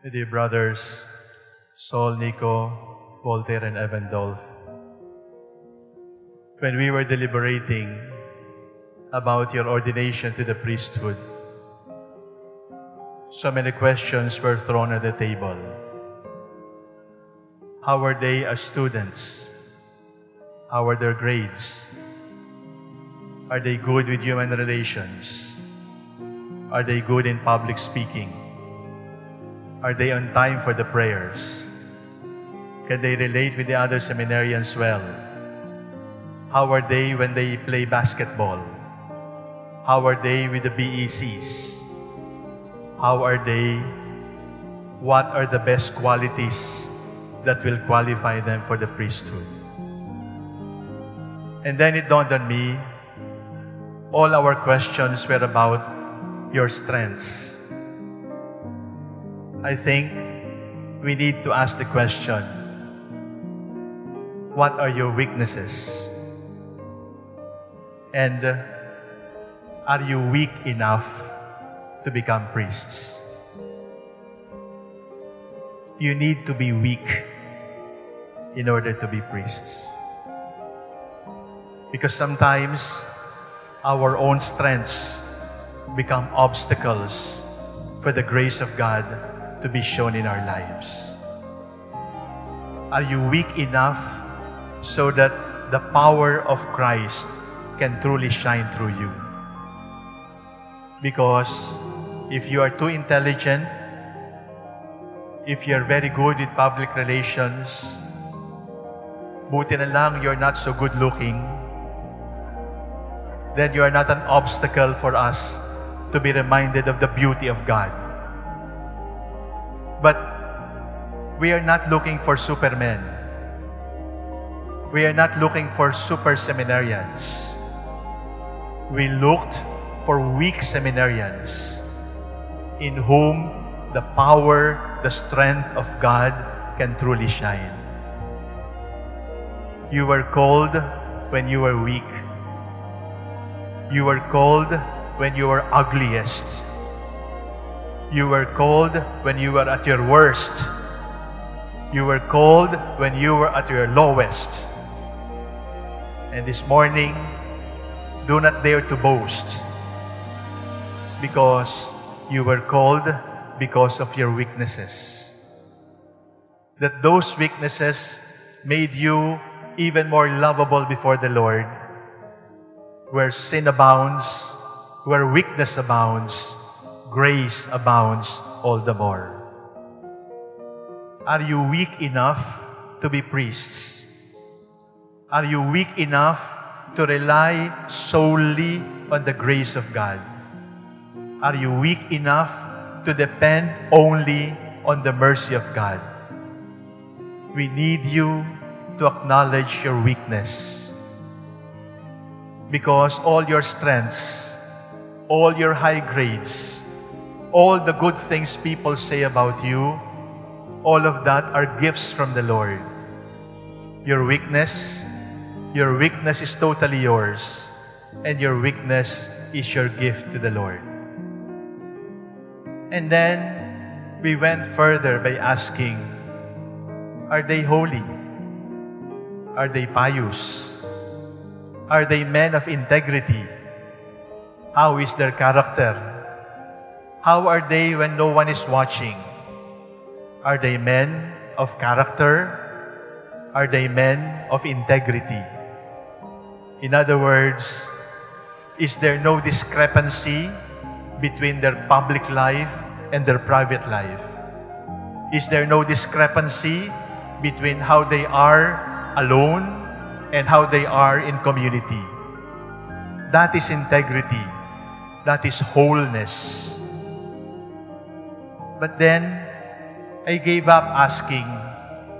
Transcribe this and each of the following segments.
My dear brothers, Saul, Nico, Voltaire, and Evandolph, when we were deliberating about your ordination to the priesthood, so many questions were thrown at the table. How were they as students? How are their grades? Are they good with human relations? Are they good in public speaking? Are they on time for the prayers? Can they relate with the other seminarians well? How are they when they play basketball? How are they with the BECs? How are they? What are the best qualities that will qualify them for the priesthood? And then it dawned on me, all our questions were about your strengths. I think we need to ask the question, what are your weaknesses? And are you weak enough to become priests? You need to be weak in order to be priests. Because sometimes our own strengths become obstacles for the grace of God to be shown in our lives. Are you weak enough so that the power of Christ can truly shine through you? Because if you are too intelligent, if you're very good with public relations, buti na lang you're not so good looking, then you are not an obstacle for us to be reminded of the beauty of God. But we are not looking for supermen. We are not looking for super seminarians. We looked for weak seminarians in whom the power, the strength of God can truly shine. You were called when you were weak. You were called when you were ugliest. You were called when you were at your worst. You were called when you were at your lowest. And this morning, do not dare to boast, because you were called because of your weaknesses. That those weaknesses made you even more lovable before the Lord. Where sin abounds, where weakness abounds, grace abounds all the more. Are you weak enough to be priests? Are you weak enough to rely solely on the grace of God? Are you weak enough to depend only on the mercy of God? We need you to acknowledge your weakness. Because all your strengths, all your high grades, all the good things people say about you, all of that are gifts from the Lord. Your weakness is totally yours, and your weakness is your gift to the Lord. And then we went further by asking, are they holy? Are they pious? Are they men of integrity? How is their character? How are they when no one is watching? Are they men of character? Are they men of integrity? In other words, is there no discrepancy between their public life and their private life? Is there no discrepancy between how they are alone and how they are in community? That is integrity. That is wholeness. But then, I gave up asking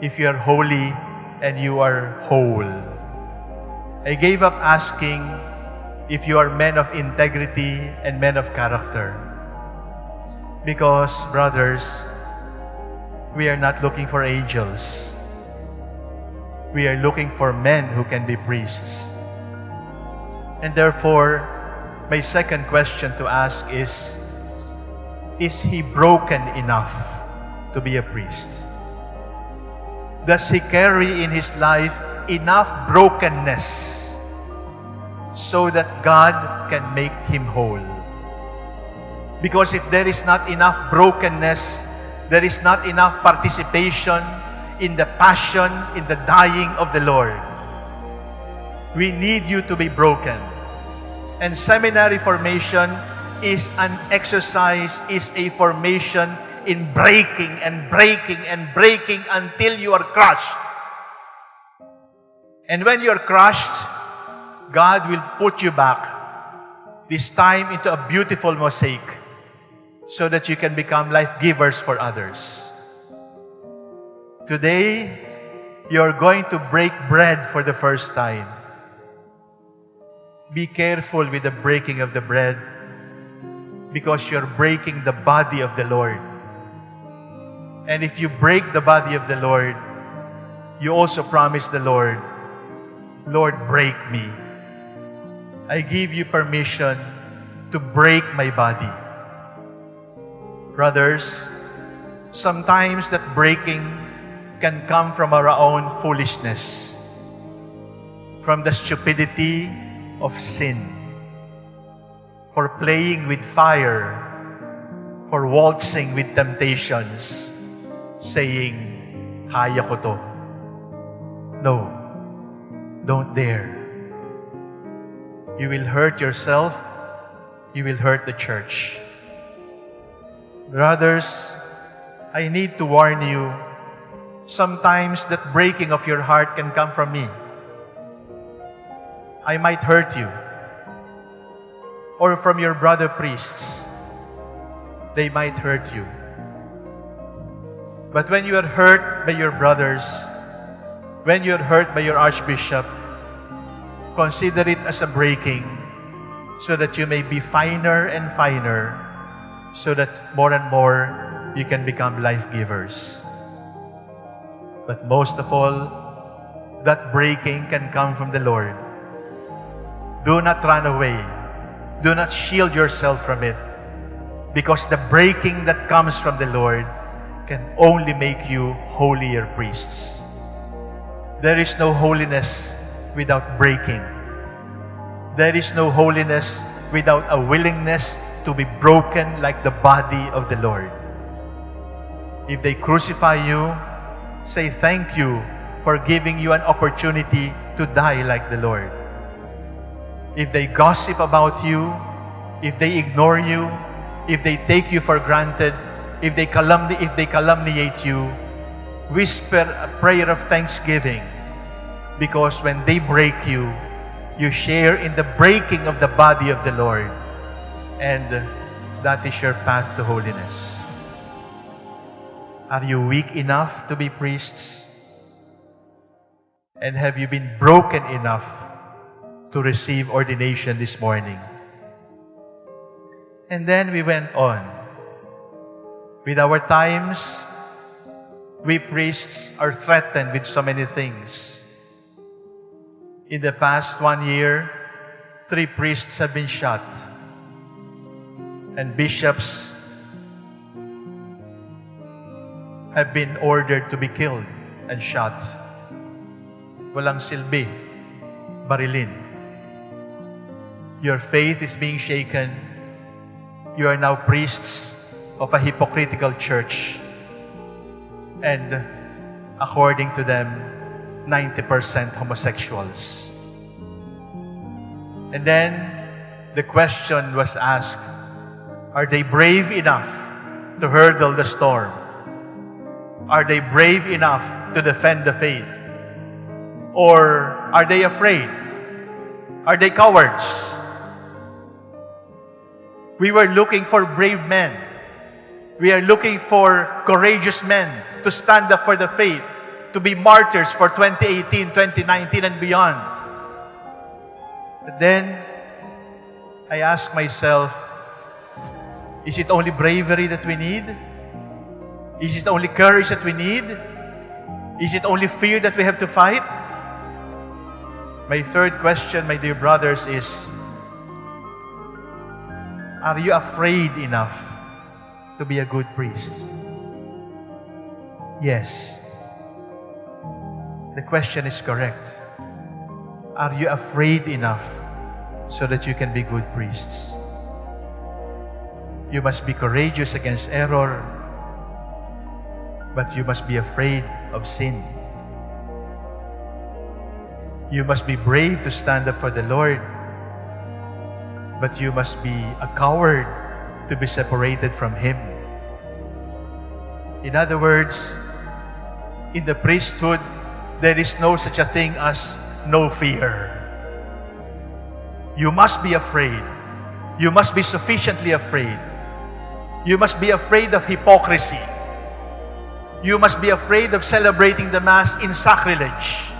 if you are holy and you are whole. I gave up asking if you are men of integrity and men of character. Because, brothers, we are not looking for angels. We are looking for men who can be priests. And therefore, my second question to ask is he broken enough to be a priest? Does he carry in his life enough brokenness so that God can make him whole? Because if there is not enough brokenness, there is not enough participation in the passion, in the dying of the Lord. We need you to be broken. And seminary formation is an exercise, is a formation in breaking and breaking and breaking until you are crushed. And when you are crushed, God will put you back, this time into a beautiful mosaic, so that you can become life givers for others. Today, you're going to break bread for the first time. Be careful with the breaking of the bread, because you're breaking the body of the Lord. And if you break the body of the Lord, you also promise the Lord, Lord, break me. I give you permission to break my body. Brothers, sometimes that breaking can come from our own foolishness, from the stupidity of sin, for playing with fire, for waltzing with temptations, saying, kaya ko to. No, don't dare. You will hurt yourself, you will hurt the church. Brothers, I need to warn you, sometimes that breaking of your heart can come from me. I might hurt you. Or from your brother priests. They might hurt you. But when you are hurt by your brothers, when you are hurt by your archbishop, consider it as a breaking, so that you may be finer and finer, so that more and more you can become life givers. But most of all, that breaking can come from the Lord. Do not run away. Do not shield yourself from it, because the breaking that comes from the Lord can only make you holier priests. There is no holiness without breaking. There is no holiness without a willingness to be broken like the body of the Lord. If they crucify you, say thank you for giving you an opportunity to die like the Lord. If they gossip about you, if they ignore you, if they take you for granted, if they calumniate you, whisper a prayer of thanksgiving, because when they break you, you share in the breaking of the body of the Lord, and that is your path to holiness. Are you weak enough to be priests? And have you been broken enough to receive ordination this morning? And then we went on. With our times, we priests are threatened with so many things. In the past 1 year, 3 priests have been shot. And bishops have been ordered to be killed and shot. Walang silbi, barilin. Your faith is being shaken. You are now priests of a hypocritical church. And according to them, 90% homosexuals. And then the question was asked, are they brave enough to hurdle the storm? Are they brave enough to defend the faith? Or are they afraid? Are they cowards? We were looking for brave men. We are looking for courageous men to stand up for the faith, to be martyrs for 2018, 2019, and beyond. But then, I ask myself, is it only bravery that we need? Is it only courage that we need? Is it only fear that we have to fight? My third question, my dear brothers, is, are you afraid enough to be a good priest? Yes. The question is correct. Are you afraid enough so that you can be good priests? You must be courageous against error, but you must be afraid of sin. You must be brave to stand up for the Lord, but you must be a coward to be separated from Him. In other words, in the priesthood, there is no such a thing as no fear. You must be afraid. You must be sufficiently afraid. You must be afraid of hypocrisy. You must be afraid of celebrating the Mass in sacrilege.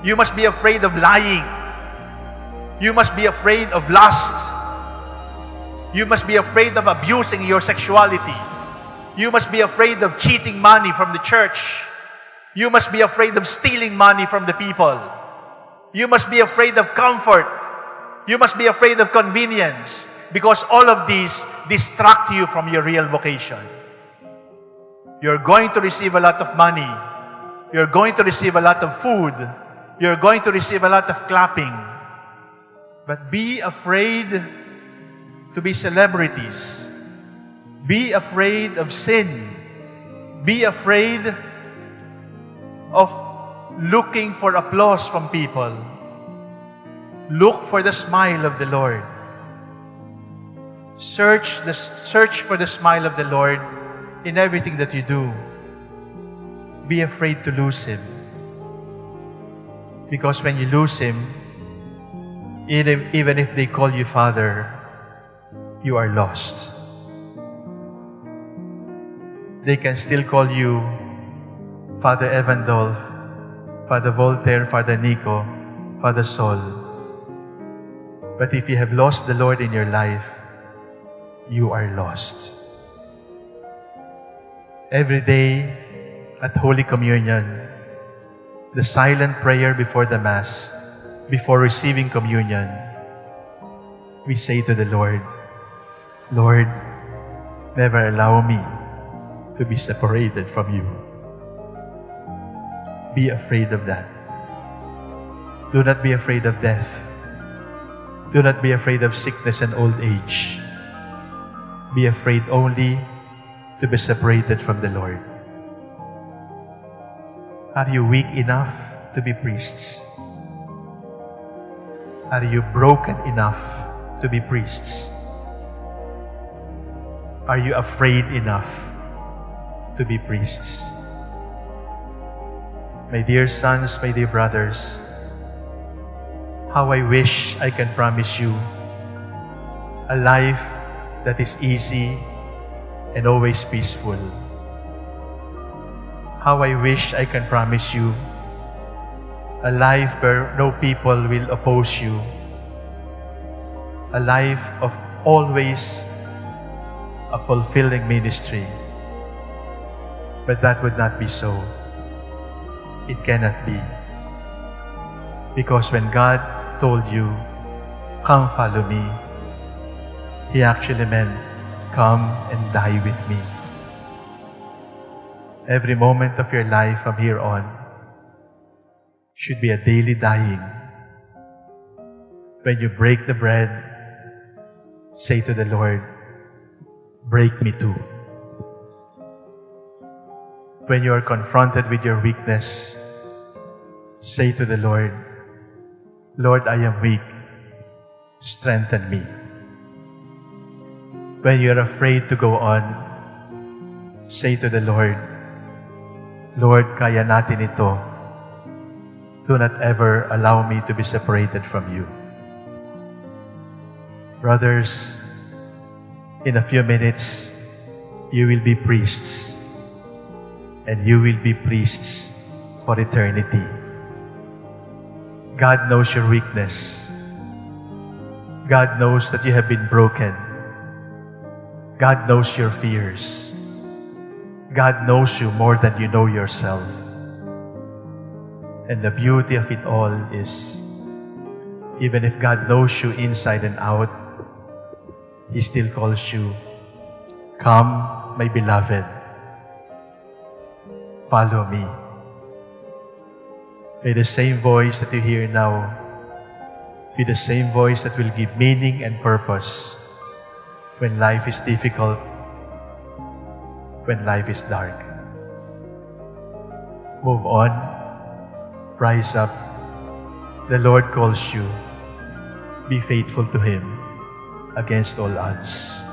You must be afraid of lying. You must be afraid of lust. You must be afraid of abusing your sexuality. You must be afraid of cheating money from the church. You must be afraid of stealing money from the people. You must be afraid of comfort. You must be afraid of convenience, because all of these distract you from your real vocation. You're going to receive a lot of money. You're going to receive a lot of food. You're going to receive a lot of clapping. But be afraid to be celebrities. Be afraid of sin. Be afraid of looking for applause from people. Look for the smile of the Lord. Search for the smile of the Lord in everything that you do. Be afraid to lose Him. Because when you lose Him, even if they call you Father, you are lost. They can still call you Father Evandolph, Father Voltaire, Father Nico, Father Sol. But if you have lost the Lord in your life, you are lost. Every day at Holy Communion, the silent prayer before the Mass, before receiving communion, we say to the Lord, Lord, never allow me to be separated from you. Be afraid of that. Do not be afraid of death. Do not be afraid of sickness and old age. Be afraid only to be separated from the Lord. Are you weak enough to be priests? Are you broken enough to be priests? Are you afraid enough to be priests? My dear sons, my dear brothers, how I wish I can promise you a life that is easy and always peaceful. How I wish I can promise you a life where no people will oppose you. A life of always a fulfilling ministry. But that would not be so. It cannot be. Because when God told you, come follow me, He actually meant, come and die with me. Every moment of your life from here on should be a daily dying. When you break the bread, say to the Lord, break me too. When you are confronted with your weakness, say to the Lord, Lord, I am weak. Strengthen me. When you are afraid to go on, say to the Lord, Lord, kaya natin ito. Do not ever allow me to be separated from you. Brothers, in a few minutes, you will be priests. And you will be priests for eternity. God knows your weakness. God knows that you have been broken. God knows your fears. God knows you more than you know yourself. And the beauty of it all is, even if God knows you inside and out, He still calls you, come, my beloved. follow me. May the same voice that you hear now be the same voice that will give meaning and purpose when life is difficult, when life is dark. Move on, rise up. The Lord calls you. Be faithful to Him against all odds.